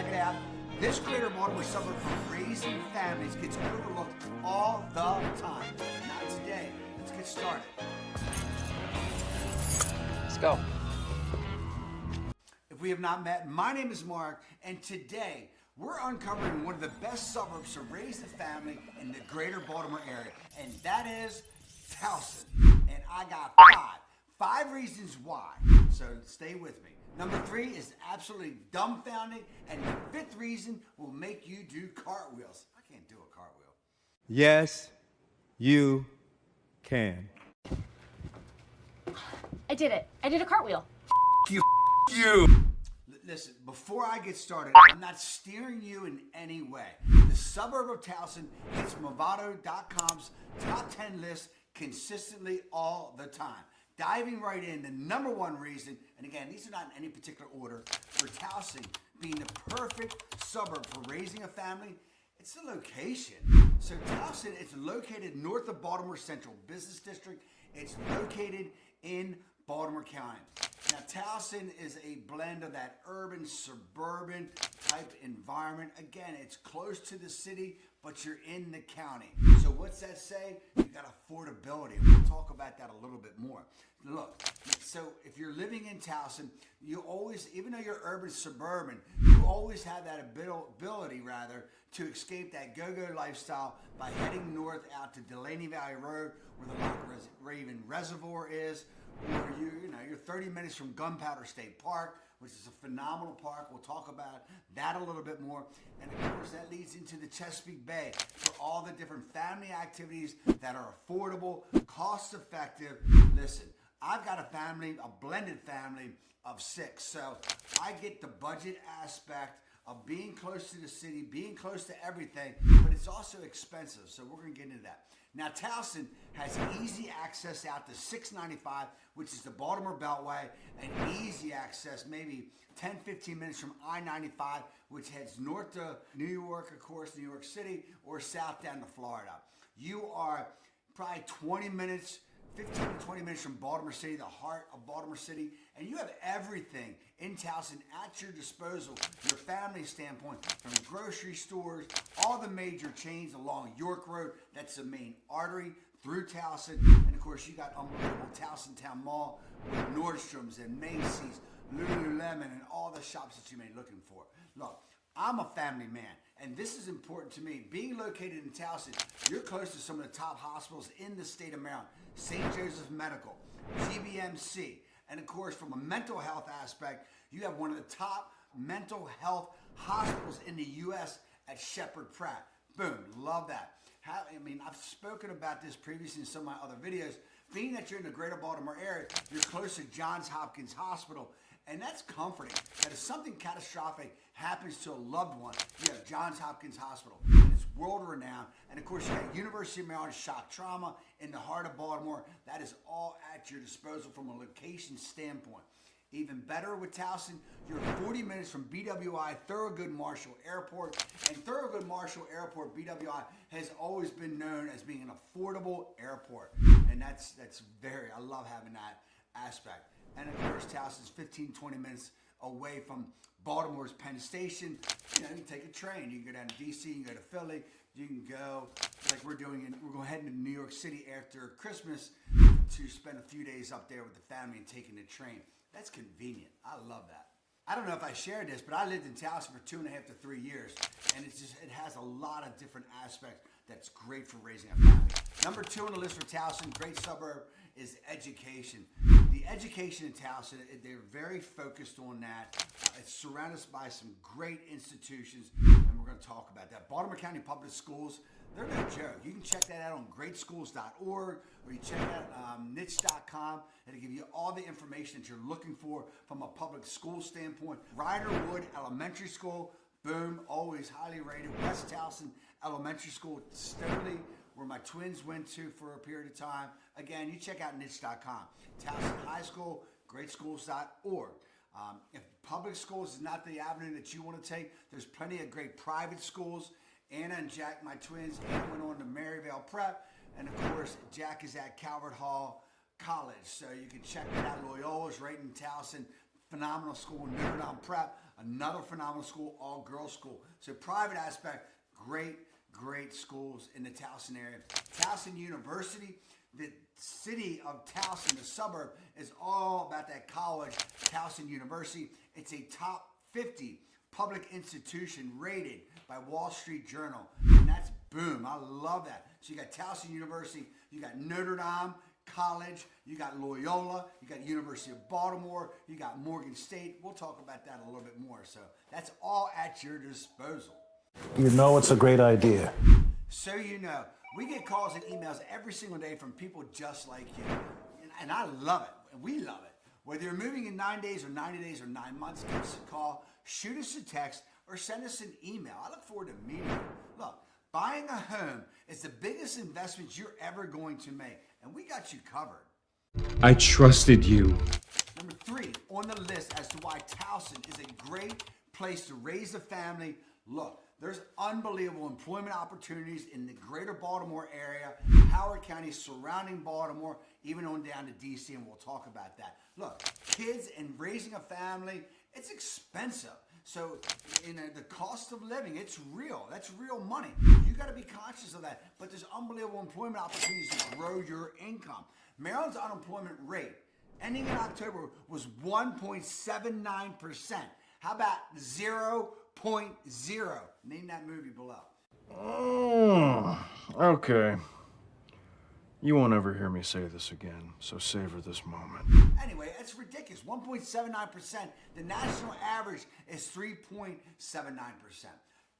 it out. This greater Baltimore suburb for raising families gets overlooked all the time. Not today. Let's get started. Let's go. If we have not met, my name is Mark, and today we're uncovering one of the best suburbs to raise a family in the greater Baltimore area, and that is Towson. And I got five reasons why, so stay with me. Number 3 is absolutely dumbfounding, and the 5th reason will make you do cartwheels. I can't do a cartwheel. Yes, you can. I did it. I did a cartwheel. You. Listen, before I get started, I'm not steering you in any way. The suburb of Towson hits Movado.com's top 10 list consistently all the time. Diving right in, the number 1 reason, and again, these are not in any particular order, for Towson being the perfect suburb for raising a family, it's the location. So Towson is located north of Baltimore Central Business District. It's located in Baltimore County. Now, Towson is a blend of that urban, suburban type environment. Again, it's close to the city, but you're in the county. So what's that say? You got affordability. We'll talk about that a little bit more. Look, so if you're living in Towson, you always, even though you're urban, suburban, you always have that ability, to escape that go-go lifestyle by heading north out to Delaney Valley Road, where the Loch Raven Reservoir is, or you're 30 minutes from Gunpowder State Park, which is a phenomenal park. We'll talk about that a little bit more. And of course, that leads into the Chesapeake Bay for all the different family activities that are affordable, cost-effective. Listen, I've got a blended family of 6. So I get the budget aspect of being close to the city, being close to everything, but it's also expensive. So we're going to get into that. Now, Towson has easy access out to 695, which is the Baltimore Beltway, and easy access, maybe 10-15 minutes from I-95, which heads north to New York, of course, New York City, or south down to Florida. You are probably 15 to 20 minutes from Baltimore City, the heart of Baltimore City, and you have everything in Towson at your disposal, your family standpoint, from grocery stores, all the major chains along York Road, that's the main artery through Towson, and of course you got unbelievable Towson Town Mall with Nordstrom's and Macy's, Lululemon, and all the shops that you may be looking for. Look, I'm a family man, and this is important to me. Being located in Towson, you're close to some of the top hospitals in the state of Maryland. St. Joseph Medical, GBMC, and of course, from a mental health aspect, you have one of the top mental health hospitals in the U.S. at Shepherd Pratt. Boom, love that. I've spoken about this previously in some of my other videos. Being that you're in the greater Baltimore area, you're close to Johns Hopkins Hospital, and that's comforting. That if something catastrophic happens to a loved one, you have Johns Hopkins Hospital, and it's world-renowned. And of course, you have University of Maryland Shock Trauma in the heart of Baltimore. That is all at your disposal from a location standpoint. Even better with Towson, you're 40 minutes from BWI Thurgood Marshall Airport. And Thurgood Marshall Airport, BWI, has always been known as being an affordable airport. And I love having that aspect. And of course, Towson's 15-20 minutes away from Baltimore's Penn Station. You can take a train. You can go down to DC, you can go to Philly, you can go, like we're heading to New York City after Christmas to spend a few days up there with the family and taking the train. That's convenient. I love that. I don't know if I shared this, but I lived in Towson for 2.5 to 3 years, and it has a lot of different aspects that's great for raising a family. Number 2 on the list for Towson, great suburb, is education. The education in Towson, they're very focused on that. It's surrounded by some great institutions, and we're going to talk about that. Baltimore County Public Schools, they're no joke. You can check that out on greatschools.org, or you check out niche.com. It'll give you all the information that you're looking for from a public school standpoint. Riderwood Elementary School, boom, always highly rated. West Towson Elementary School, Stoney, where my twins went to for a period of time. Again, you check out niche.com. Towson High School, greatschools.org. If public schools is not the avenue that you want to take, there's plenty of great private schools. Anna and Jack, my twins, Anna went on to Maryvale Prep, and of course, Jack is at Calvert Hall College. So you can check that out. Loyola's right in Towson. Phenomenal school. Notre Dame Prep. another phenomenal school, all-girls school. So private aspect, great schools in the Towson area. Towson University, the city of Towson, the suburb, is all about that college, Towson University. It's a top 50 public institution rated by Wall Street Journal. And that's boom. I love that. So you got Towson University, you got Notre Dame College, you got Loyola, you got University of Baltimore, you got Morgan State. We'll talk about that a little bit more. So that's all at your disposal. You know it's a great idea. So you know, we get calls and emails every single day from people just like you. And I love it. And we love it. Whether you're moving in 9 days or 90 days or 9 months, give us a call, shoot us a text, or send us an email. I look forward to meeting you. Look, buying a home is the biggest investment you're ever going to make. And we got you covered. I trusted you. Number 3 on the list as to why Towson is a great place to raise a family. Look, there's unbelievable employment opportunities in the greater Baltimore area, Howard County, surrounding Baltimore, even on down to DC, and we'll talk about that. Look, kids and raising a family, it's expensive. So, the cost of living, it's real. That's real money. You got to be conscious of that. But there's unbelievable employment opportunities to grow your income. Maryland's unemployment rate, ending in October, was 1.79%. How about 0.0? Name that movie below. Okay. You won't ever hear me say this again, so savor this moment. Anyway, it's ridiculous. 1.79%. The national average is 3.79%.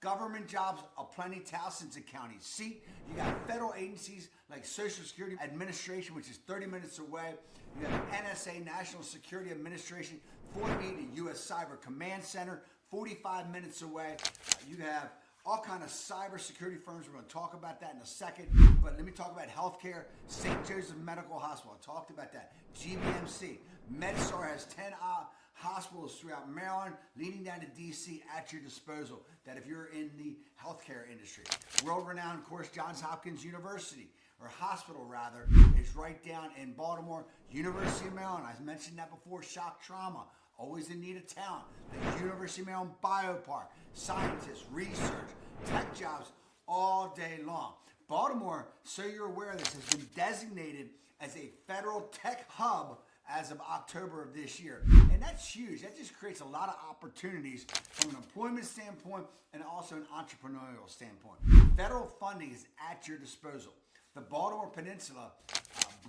Government jobs are plenty. Towson's a county seat. You got federal agencies like Social Security Administration, which is 30 minutes away. You have NSA, National Security Administration, Fort Meade, the U.S. Cyber Command Center, 45 minutes away. You have all kind of cybersecurity firms. We're going to talk about that in a second. But let me talk about healthcare. St. Joseph Medical Hospital. I talked about that. GBMC. MedStar has 10 hospitals throughout Maryland, leading down to DC at your disposal. That if you're in the healthcare industry. World-renowned, of course, Johns Hopkins University, or hospital rather, is right down in Baltimore. University of Maryland. I mentioned that before. Shock trauma. Always in need of talent. The University of Maryland Biopark, scientists, research, tech jobs all day long. Baltimore, so you're aware of this, has been designated as a federal tech hub as of October of this year. And that's huge. That just creates a lot of opportunities from an employment standpoint and also an entrepreneurial standpoint. Federal funding is at your disposal. The Baltimore Peninsula,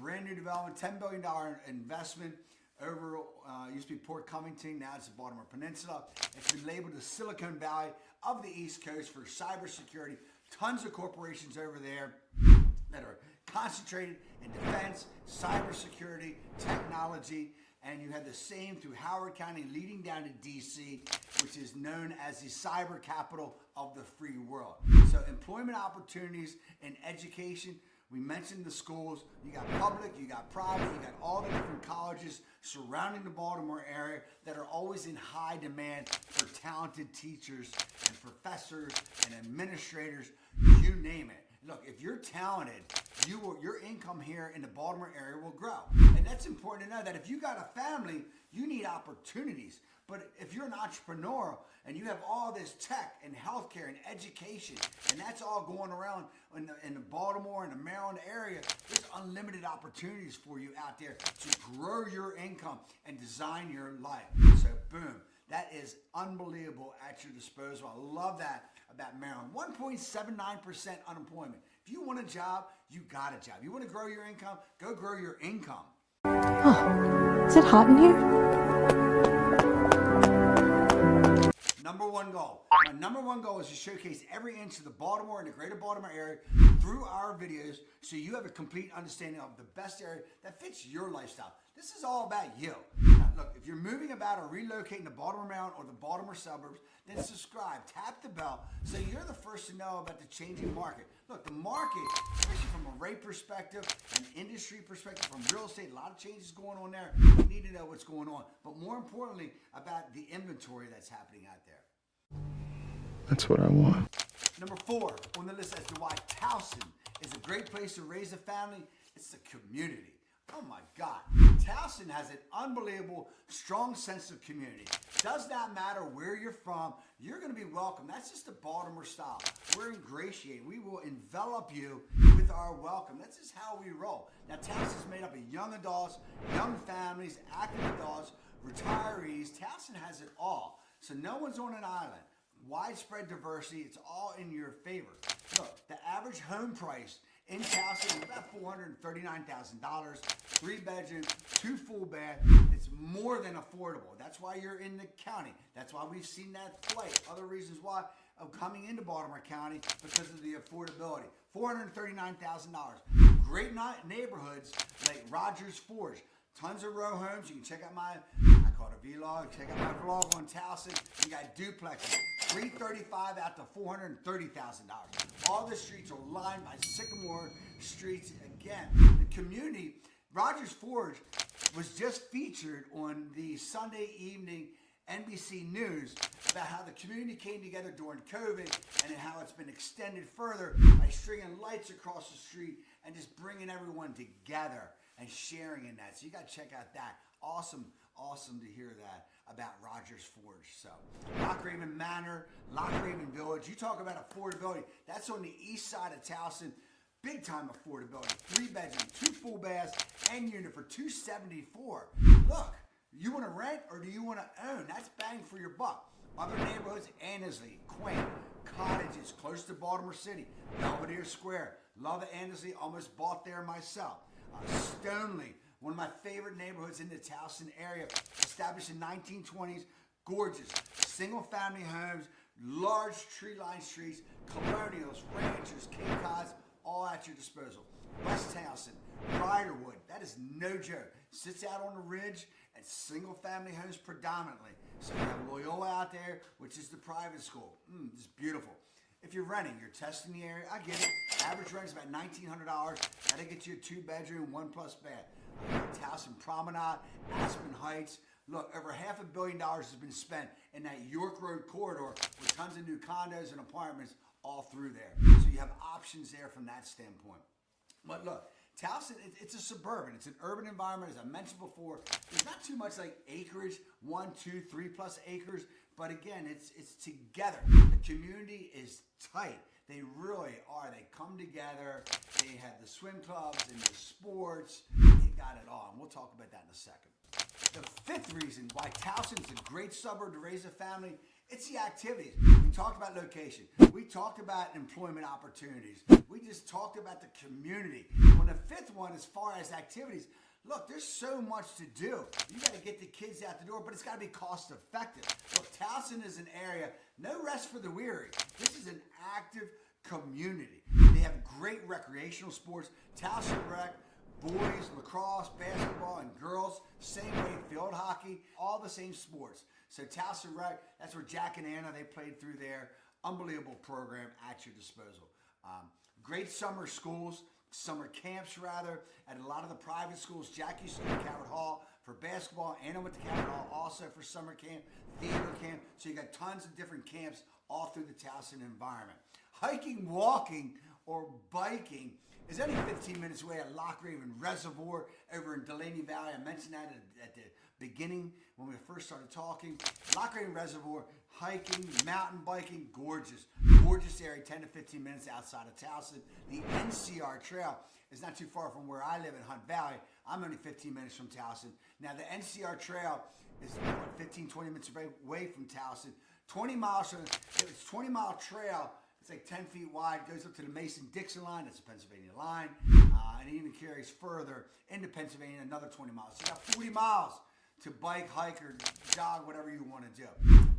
brand new development, $10 billion investment. Over, used to be Port Covington, now it's the Baltimore Peninsula. It's been labeled the Silicon Valley of the East Coast for cybersecurity. Tons of corporations over there that are concentrated in defense, cybersecurity, technology, and you have the same through Howard County leading down to DC, which is known as the cyber capital of the free world. So employment opportunities in education. We mentioned the schools. You got public, you got private, you got all the different colleges surrounding the Baltimore area that are always in high demand for talented teachers and professors and administrators, you name it. Look, if you're talented, your income here in the Baltimore area will grow. And that's important to know that if you got a family, you need opportunities. But if you're an entrepreneur and you have all this tech and healthcare and education, and that's all going around in the Baltimore and the Maryland area, there's unlimited opportunities for you out there to grow your income and design your life. So boom, that is unbelievable at your disposal. I love that about Maryland. 1.79% unemployment. If you want a job, you got a job. You want to grow your income, go grow your income. Oh, is it hot in here? Number one goal. My number one goal is to showcase every inch of the Baltimore and the greater Baltimore area through our videos so you have a complete understanding of the best area that fits your lifestyle. This is all about you. Now, look, if you're moving about or relocating to Baltimore, Maryland or the Baltimore suburbs, then subscribe, tap the bell so you're the first to know about the changing market. Look, the market, especially from a rate perspective, an industry perspective, from real estate, a lot of changes going on there. You need to know what's going on. But more importantly, about the inventory that's happening out there. That's what I want. Number 4 on the list as to why Towson is a great place to raise a family. It's the community. Oh my God. Towson has an unbelievable, strong sense of community. Does not matter where you're from, you're going to be welcome. That's just the Baltimore style. We're ingratiating. We will envelop you with our welcome. That's just how we roll. Now, Towson's made up of young adults, young families, active adults, retirees. Towson has it all. So no one's on an island. Widespread diversity. It's all in your favor. Look, the average home price in Towson is about $439,000, 3 bedroom, 2 full bath. It's more than affordable. That's why you're in the county. That's why we've seen that flight. Other reasons why of coming into Baltimore County because of the affordability. $439,000. Great neighborhoods like Rogers Forge. Tons of row homes. You can check out I call it a vlog. Check out my vlog on Towson. You got duplexes. $335,000 out to $430,000. All the streets are lined by sycamore streets. Again, the community, Rogers Forge was just featured on the Sunday evening NBC News about how the community came together during COVID and how it's been extended further by stringing lights across the street and just bringing everyone together and sharing in that. So you got to check out that. Awesome to hear that about Rogers Forge. So Lochraven Manor, Lochraven Village. You talk about affordability. That's on the east side of Towson. Big time affordability. 3 bedroom, 2 full baths, and unit for $274. Look, you want to rent or do you want to own? That's bang for your buck. Other neighborhoods, Annesley, Quaint, Cottages, close to Baltimore City, Belvedere Square. Love Annesley, almost bought there myself. Stoneleigh, one of my favorite neighborhoods in the Towson area, established in 1920s, gorgeous, single-family homes, large tree-lined streets, colonials, ranchers, Cape Cods, all at your disposal. West Towson, Riderwood, that is no joke. Sits out on the ridge and single-family homes predominantly. So you have Loyola out there, which is the private school. It's beautiful. If you're renting, you're testing the area, I get it. Average rent is about $1,900. That'll get you a 2-bedroom, 1+ bath. Towson Promenade, Aspen Heights. Look, over $500 million has been spent in that York Road corridor with tons of new condos and apartments all through there. So you have options there from that standpoint. But look, Towson, it's a suburban. It's an urban environment, as I mentioned before. There's not too much like acreage, 1, 2, 3+ acres. But again, it's together. The community is tight. They really are. They come together. They have the swim clubs and the sports. They got it all. And we'll talk about that in a second. The 5th reason why Towson is a great suburb to raise a family, it's the activities. We talked about location. We talked about employment opportunities. We just talked about the community. Well, the 5th one, as far as activities, look, there's so much to do. You got to get the kids out the door, but it's got to be cost effective. Look, Towson is an area, no rest for the weary. This is an active community. They have great recreational sports. Towson Rec, boys, lacrosse, basketball, and girls, same way, field hockey, all the same sports. So Towson Rec, that's where Jack and Anna, they played through there. Unbelievable program at your disposal. Great summer schools. Summer camps rather, at a lot of the private schools. Jack used to go to Cabot Hall for basketball. Anna went to Cabot Hall also for summer camp, theater camp. So you got tons of different camps all through the Towson environment. Hiking, walking, or biking is only 15 minutes away at Lochraven Reservoir over in Delaney Valley. I mentioned that at the beginning when we first started talking. Lochraven Reservoir, hiking, mountain biking, gorgeous. Gorgeous area, 10 to 15 minutes outside of Towson. The NCR Trail is not too far from where I live in Hunt Valley. I'm only 15 minutes from Towson. Now, the NCR Trail is 15, 20 minutes away from Towson. 20 miles, it's a 20-mile trail. It's like 10 feet wide, goes up to the Mason-Dixon line, that's the Pennsylvania line, and it even carries further into Pennsylvania, another 20 miles. So you got 40 miles to bike, hike, or jog, whatever you want to do.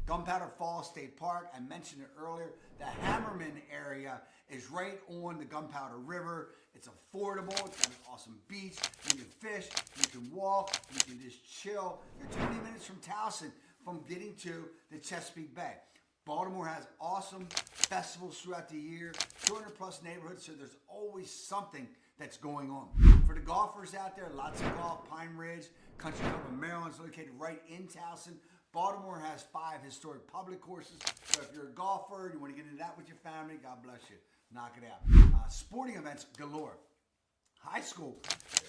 Gunpowder Falls State Park, I mentioned it earlier. The Hammerman area is right on the Gunpowder River. It's affordable. It's got an awesome beach. You can fish. You can walk. You can just chill. You're 20 minutes from Towson from getting to the Chesapeake Bay. Baltimore has awesome festivals throughout the year, 200+ neighborhoods, so there's always something that's going on. For the golfers out there, lots of golf. Pine Ridge Country Club of Maryland is located right in Towson. Baltimore has 5 historic public courses, so if you're a golfer and you want to get into that with your family, God bless you. Knock it out. Sporting events galore. high school,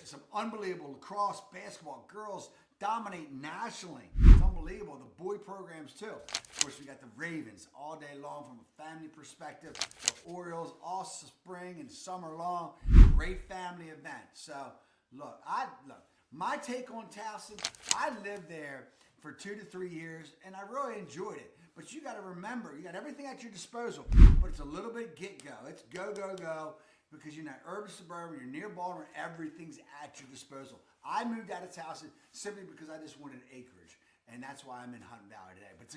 some unbelievable lacrosse, basketball, girls dominate nationally. It's unbelievable. The boy programs too. Of course, we got the Ravens all day long from a family perspective. The Orioles all spring and summer long. Great family event. So look, my take on Towson, I lived there for 2 to 3 years and I really enjoyed it. But you got to remember, you got everything at your disposal, but it's a little bit get-go. It's go, go, go, because you're not urban, suburban, you're near Baltimore, everything's at your disposal. I moved out of Towson simply because I just wanted acreage, and that's why I'm in Hutton Valley today. But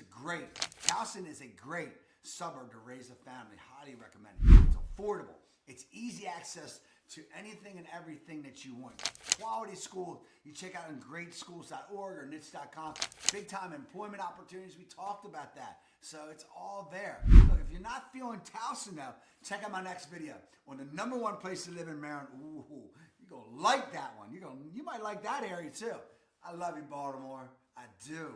Towson is a great suburb to raise a family. Highly recommend it. It's affordable. It's easy access to anything and everything that you want. Quality school. You check out on greatschools.org or niche.com. Big time employment opportunities. We talked about that. So it's all there. Look, if you're not feeling Towson though, check out my next video on the #1 place to live in Maryland. Ooh, you're going to like that one. You might like that area too. I love you, Baltimore. I do.